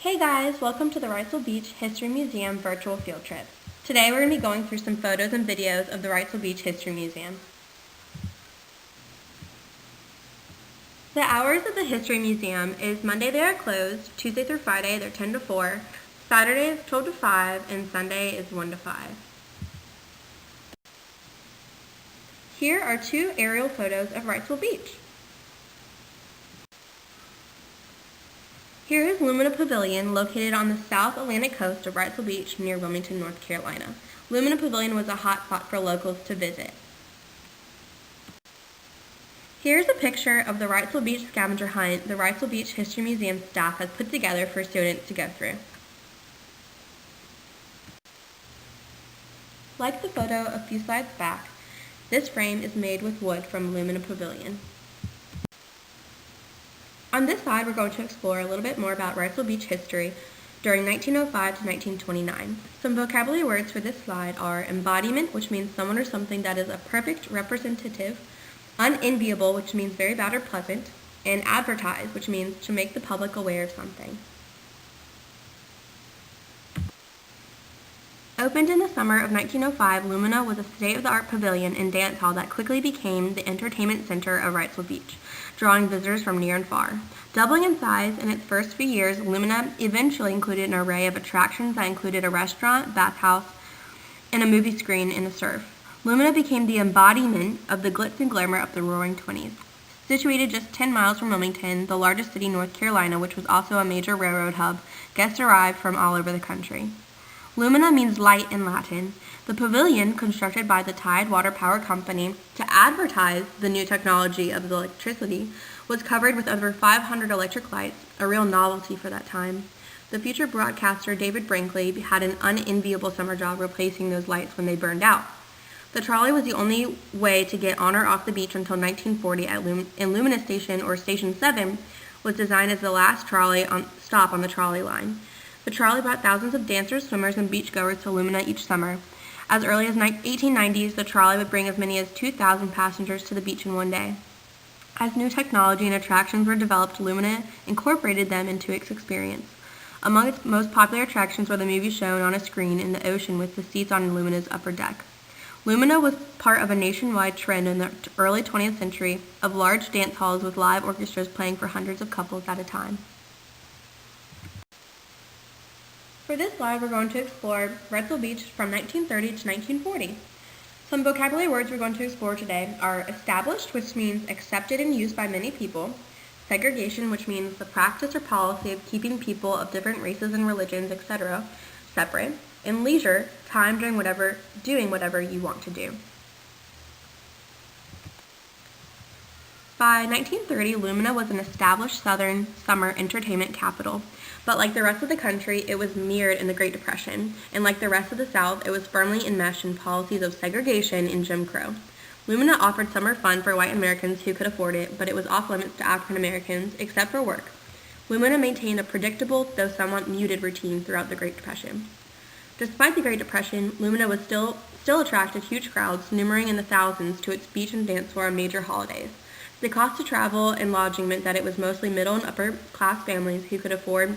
Hey guys, welcome to the Wrightsville Beach History Museum virtual field trip. Today we're going to be going through some photos and videos of the Wrightsville Beach History Museum. The hours of the History Museum is Monday they are closed, Tuesday through Friday they're 10 to 4, Saturday is 12 to 5, and Sunday is 1 to 5. Here are two aerial photos of Wrightsville Beach. Here is Lumina Pavilion, located on the South Atlantic coast of Wrightsville Beach near Wilmington, North Carolina. Lumina Pavilion was a hot spot for locals to visit. Here's a picture of the Wrightsville Beach scavenger hunt the Wrightsville Beach History Museum staff has put together for students to go through. Like the photo a few slides back, this frame is made with wood from Lumina Pavilion. On this slide, we're going to explore a little bit more about Wrightsville Beach history during 1905 to 1929. Some vocabulary words for this slide are embodiment, which means someone or something that is a perfect representative, unenviable, which means very bad or pleasant, and advertise, which means to make the public aware of something. Opened in the summer of 1905, Lumina was a state-of-the-art pavilion and dance hall that quickly became the entertainment center of Wrightsville Beach, drawing visitors from near and far. Doubling in size in its first few years, Lumina eventually included an array of attractions that included a restaurant, bathhouse, and a movie screen in the surf. Lumina became the embodiment of the glitz and glamour of the Roaring Twenties. Situated just 10 miles from Wilmington, the largest city in North Carolina, which was also a major railroad hub, guests arrived from all over the country. Lumina means light in Latin. The pavilion, constructed by the Tidewater Power Company to advertise the new technology of electricity, was covered with over 500 electric lights, a real novelty for that time. The future broadcaster David Brinkley had an unenviable summer job replacing those lights when they burned out. The trolley was the only way to get on or off the beach until 1940 in Lumina Station, or Station 7, was designed as the last stop on the trolley line. The trolley brought thousands of dancers, swimmers, and beachgoers to Lumina each summer. As early as 1890s, the trolley would bring as many as 2,000 passengers to the beach in one day. As new technology and attractions were developed, Lumina incorporated them into its experience. Among its most popular attractions were the movies shown on a screen in the ocean with the seats on Lumina's upper deck. Lumina was part of a nationwide trend in the early 20th century of large dance halls with live orchestras playing for hundreds of couples at a time. For this slide, we're going to explore Wrightsville Beach from 1930 to 1940. Some vocabulary words we're going to explore today are established, which means accepted and used by many people, segregation, which means the practice or policy of keeping people of different races and religions, etc., separate, and leisure, time doing whatever you want to do. By 1930, Lumina was an established Southern summer entertainment capital, but like the rest of the country, it was mired in the Great Depression, and like the rest of the South, it was firmly enmeshed in policies of segregation and Jim Crow. Lumina offered summer fun for white Americans who could afford it, but it was off limits to African Americans, except for work. Lumina maintained a predictable, though somewhat muted routine throughout the Great Depression. Despite the Great Depression, Lumina was still attracted huge crowds, numbering in the thousands, to its beach and dance floor on major holidays. The cost of travel and lodging meant that it was mostly middle and upper class families who could afford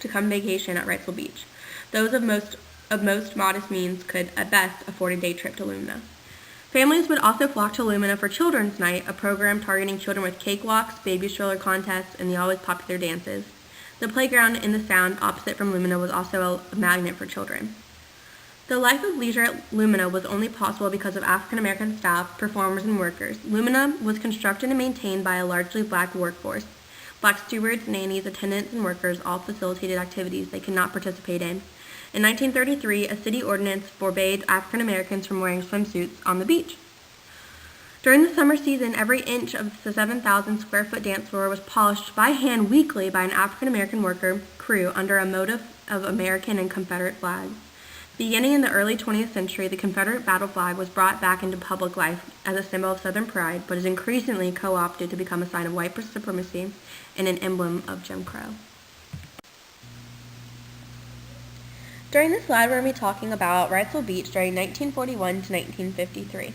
to come vacation at Wrightsville Beach. Those of most modest means could, at best, afford a day trip to Lumina. Families would also flock to Lumina for Children's Night, a program targeting children with cakewalks, baby stroller contests, and the always popular dances. The playground in the Sound opposite from Lumina was also a magnet for children. The life of leisure at Lumina was only possible because of African American staff, performers, and workers. Lumina was constructed and maintained by a largely black workforce. Black stewards, nannies, attendants, and workers all facilitated activities they could not participate in. In 1933, a city ordinance forbade African Americans from wearing swimsuits on the beach. During the summer season, every inch of the 7,000 square foot dance floor was polished by hand weekly by an African American worker crew under a motif of American and Confederate flags. Beginning in the early 20th century, the Confederate battle flag was brought back into public life as a symbol of Southern pride, but is increasingly co-opted to become a sign of white supremacy and an emblem of Jim Crow. During this slide, we're going to be talking about Wrightsville Beach during 1941 to 1953.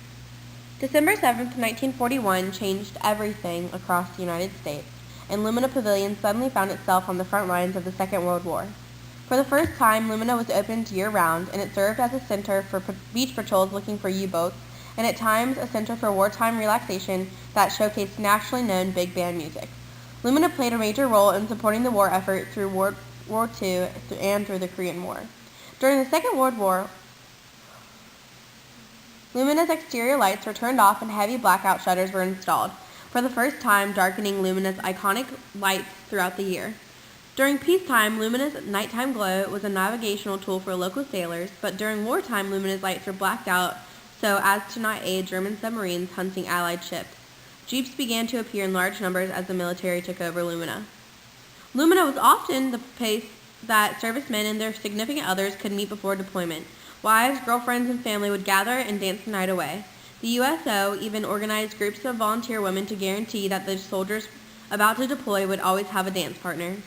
December 7th, 1941 changed everything across the United States. and Lumina Pavilion suddenly found itself on the front lines of the Second World War. For the first time, Lumina was opened year-round, and it served as a center for beach patrols looking for U-boats, and at times a center for wartime relaxation that showcased nationally known big band music. Lumina played a major role in supporting the war effort through World War II and through the Korean War. During the Second World War, Lumina's exterior lights were turned off and heavy blackout shutters were installed, for the first time darkening Lumina's iconic lights throughout the year. During peacetime, Lumina's nighttime glow was a navigational tool for local sailors, but during wartime, Lumina's lights were blacked out so as to not aid German submarines hunting Allied ships. Jeeps began to appear in large numbers as the military took over Lumina. Lumina was often the place that servicemen and their significant others could meet before deployment. Wives, girlfriends, and family would gather and dance the night away. The USO even organized groups of volunteer women to guarantee that the soldiers about to deploy would always have a dance partner.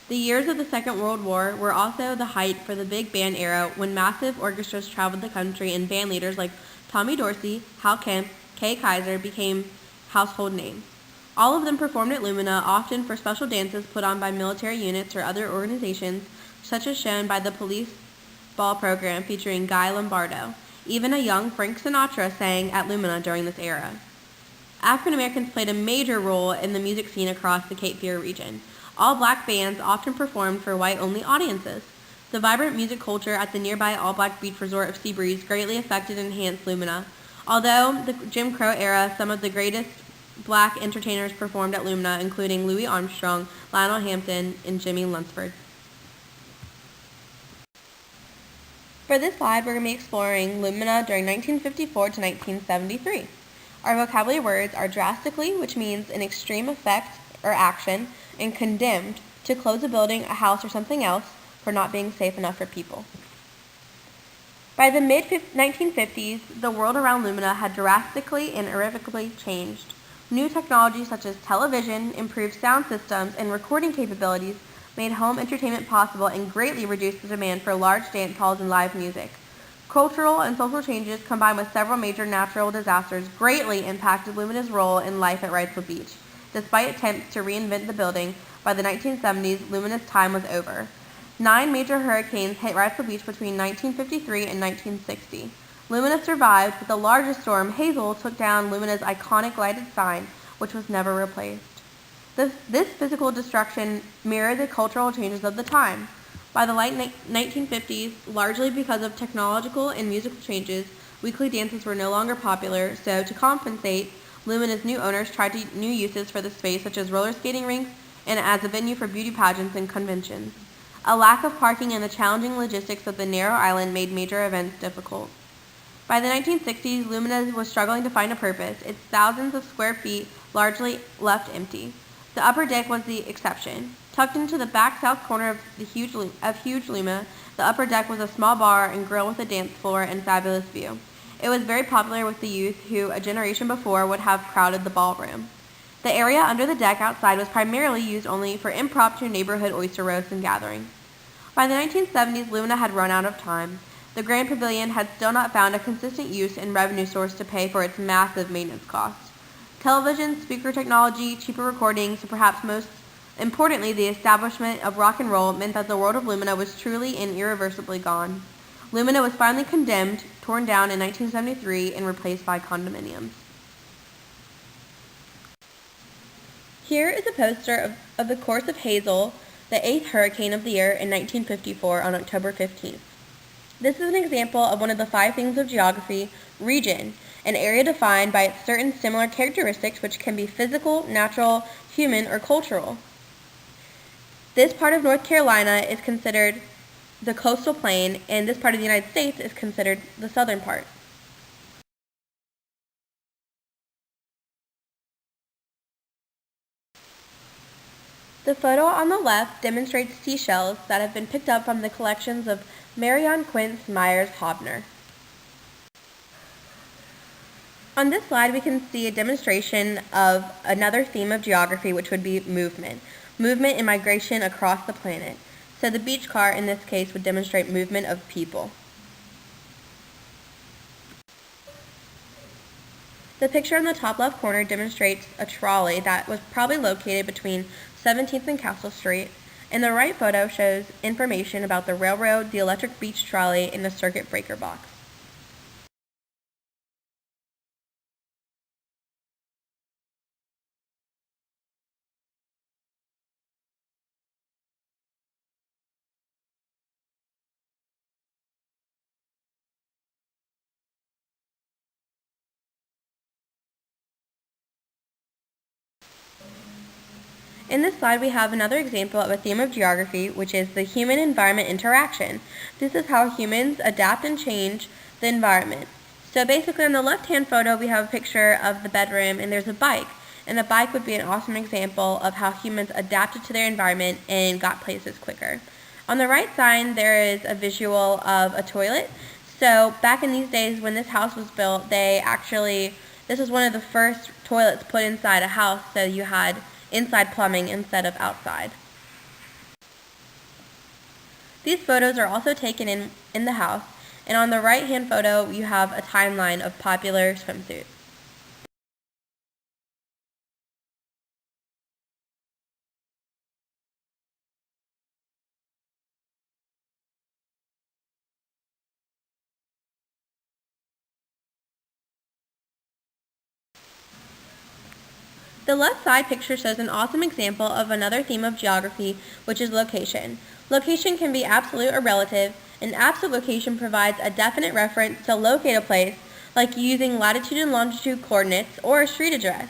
The years of the Second World War were also the height for the big band era when massive orchestras traveled the country and band leaders like Tommy Dorsey, Hal Kemp, Kay Kaiser became household names. All of them performed at Lumina, often for special dances put on by military units or other organizations, such as shown by the police ball program featuring Guy Lombardo. Even a young Frank Sinatra sang at Lumina during this era. African Americans played a major role in the music scene across the Cape Fear region. All black bands often performed for white-only audiences. The vibrant music culture at the nearby all-black beach resort of Seabreeze greatly affected and enhanced Lumina. Although the Jim Crow era, some of the greatest black entertainers performed at Lumina, including Louis Armstrong, Lionel Hampton, and Jimmy Lunsford. For this slide, we're going to be exploring Lumina during 1954 to 1973. Our vocabulary words are drastically, which means an extreme effect or action, and condemned, to close a building, a house, or something else for not being safe enough for people. By the mid-1950s, the world around Lumina had drastically and irrevocably changed. New technologies such as television, improved sound systems, and recording capabilities made home entertainment possible and greatly reduced the demand for large dance halls and live music. Cultural and social changes combined with several major natural disasters greatly impacted Lumina's role in life at Wrightsville Beach. Despite attempts to reinvent the building, by the 1970s, Lumina's time was over. 9 major hurricanes hit Wrightsville Beach between 1953 and 1960. Lumina survived, but the largest storm, Hazel, took down Lumina's iconic lighted sign, which was never replaced. This physical destruction mirrored the cultural changes of the time. By the late 1950s, largely because of technological and musical changes, weekly dances were no longer popular, so to compensate, Lumina's new owners tried new uses for the space, such as roller skating rinks and as a venue for beauty pageants and conventions. A lack of parking and the challenging logistics of the narrow island made major events difficult. By the 1960s, Lumina was struggling to find a purpose. Its thousands of square feet largely left empty. The upper deck was the exception. Tucked into the back south corner of huge Lumina, the upper deck was a small bar and grill with a dance floor and fabulous view. It was very popular with the youth who, a generation before, would have crowded the ballroom. The area under the deck outside was primarily used only for impromptu neighborhood oyster roasts and gatherings. By the 1970s, Lumina had run out of time. The Grand Pavilion had still not found a consistent use and revenue source to pay for its massive maintenance costs. Television, speaker technology, cheaper recordings, and perhaps most importantly, the establishment of rock and roll meant that the world of Lumina was truly and irreversibly gone. Lumina was finally condemned, torn down in 1973, and replaced by condominiums. Here is a poster of the course of Hazel, the 8th hurricane of the year in 1954 on October 15th. This is an example of one of the 5 things of geography, region, an area defined by its certain similar characteristics which can be physical, natural, human, or cultural. This part of North Carolina is considered the coastal plain, and this part of the United States is considered the southern part. The photo on the left demonstrates seashells that have been picked up from the collections of Marion Quince Myers Hobner. On this slide, we can see a demonstration of another theme of geography, which would be movement. Movement and migration across the planet. So the beach car in this case would demonstrate movement of people. The picture in the top left corner demonstrates a trolley that was probably located between 17th and Castle Street, and the right photo shows information about the railroad, the electric beach trolley, and the circuit breaker box. In this slide, we have another example of a theme of geography, which is the human-environment interaction. This is how humans adapt and change the environment. So basically, on the left-hand photo, we have a picture of the bedroom, and there's a bike. And the bike would be an awesome example of how humans adapted to their environment and got places quicker. On the right side, there is a visual of a toilet. So back in these days, when this house was built, this was one of the first toilets put inside a house, so you had inside plumbing instead of outside. These photos are also taken in the house, and on the right-hand photo, you have a timeline of popular swimsuits. The left side picture shows an awesome example of another theme of geography, which is location. Location can be absolute or relative. An absolute location provides a definite reference to locate a place, like using latitude and longitude coordinates or a street address.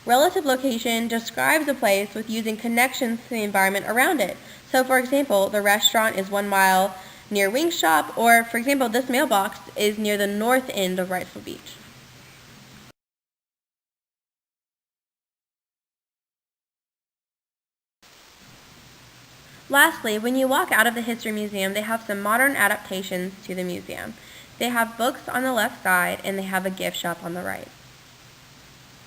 Relative location describes a place with using connections to the environment around it. So, for example, the restaurant is 1 mile near Wingstop, or, for example, this mailbox is near the north end of Wrightsville Beach. Lastly, when you walk out of the History Museum, they have some modern adaptations to the museum. They have books on the left side, and they have a gift shop on the right.